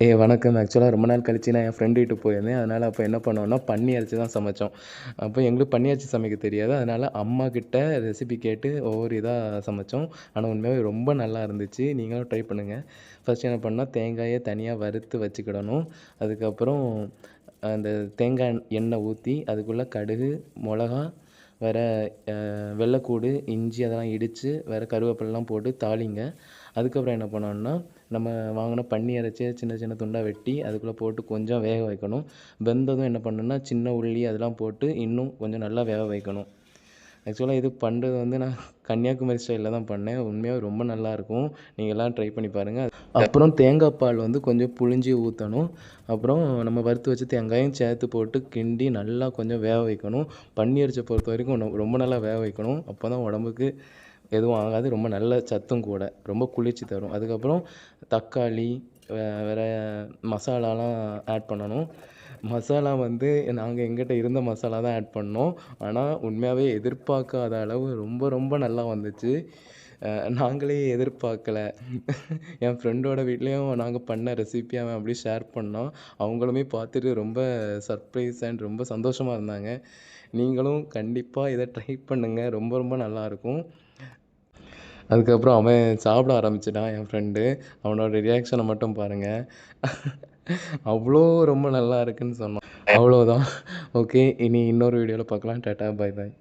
வணக்கம். ஆக்சுவலா ரொம்ப நாள் கழிச்சு நான் என் ஃப்ரெண்டு வீட்டுக்கு போயிருந்தேன். அதனால அப்ப என்ன பண்ணோம்னா, பன்னி இறைச்சி தான் சமைச்சோம். அப்ப எங்களுக்கு பன்னி இறைச்சி சமைக்க தெரியாது. அதனால அம்மாகிட்ட ரெசிபி கேட்டு ஒவ்வொரு இதா சமைச்சோம். ஆனா உண்மையாவே ரொம்ப நல்லா இருந்துச்சு. நீங்களும் ட்ரை பண்ணுங்க. ஃபர்ஸ்ட் என்ன பண்ணோம், தேங்காய தனியா வறுத்து வச்சுக்கிடணும். அதுக்கப்புறம் அந்த தேங்காய் எண்ணெய் ஊத்தி, அதுக்குள்ள கடுகு, மொளகா, வேற வெள்ளைப்பூடு, இஞ்சி அதெல்லாம் இடிச்சு, வேற கருவேப்பிலலாம் போட்டு தாளிங்க. அதுக்கப்புறம் என்ன பண்ணணும்னா, நம்ம வாங்குன பன்னி இறைச்சிய சின்ன சின்ன துண்டா வெட்டி, அதுக்குள்ள போட்டு கொஞ்சம் வேக வைக்கணும். வெந்ததும் என்ன பண்ணணும்னா, சின்ன உள்ளி அதெல்லாம் போட்டு இன்னும் கொஞ்சம் நல்லா வேக வைக்கணும். ஆக்சுவலா இது பண்றது வந்து நான் கன்னியாகுமரி ஸ்டைல்ல தான் பண்ணேன். உண்மையாவே ரொம்ப நல்லாயிருக்கும். நீங்க எல்லாம் ட்ரை பண்ணி பாருங்க. அப்புறம் தேங்காய் பால் வந்து கொஞ்சம் புழிஞ்சு ஊத்தணும். அப்புறம் நம்ம வறுத்து வச்ச தேங்காயும் சேர்த்து போட்டு கிண்டி நல்லா கொஞ்சம் வேக வைக்கணும். பன்னி இறைச்சிய பொறுத்தவரைக்கும் ரொம்ப நல்லா வேக வைக்கணும். அப்பதான் உடம்புக்கு எதுவும் ஆகாது. ரொம்ப நல்ல சத்தும் கூட. ரொம்ப குளிர்ச்சி தரும். அதுக்கப்புறம் தக்காளி, வேற மசாலாலாம் ஆட் பண்ணணும். மசாலா வந்து நாங்க எங்கிட்ட இருந்த மசாலா தான் ஆட் பண்ணோம். ஆனா உண்மையாவே எதிர்பார்க்காத அளவு ரொம்ப ரொம்ப நல்லா வந்துச்சு. நாங்களே எதிர்பார்க்கல. என் ஃப்ரெண்டோட வீட்லயும் நாங்க பண்ண ரெசிபி அவன் அப்படியே ஷேர் பண்ணான். அவங்களுமே பார்த்துட்டு ரொம்ப சர்ப்ரைஸ் அண்ட் ரொம்ப சந்தோஷமா இருந்தாங்க. நீங்களும் கண்டிப்பா இத ட்ரை பண்ணுங்க. ரொம்ப ரொம்ப நல்லாயிருக்கும். அதுக்கப்புறம் அவன் சாப்பிட ஆரம்பிச்சுட்டான் என் ஃப்ரெண்டு. அவனோட ரியாக்ஷன மட்டும் பாருங்க. அவ்ளோ ரொம்ப நல்லா இருக்குன்னு சொன்னான். அவ்வளோதான். ஓகே. இனி இன்னொரு வீடியோல பார்க்கலாம். டாட்டா. பாய் பாய்.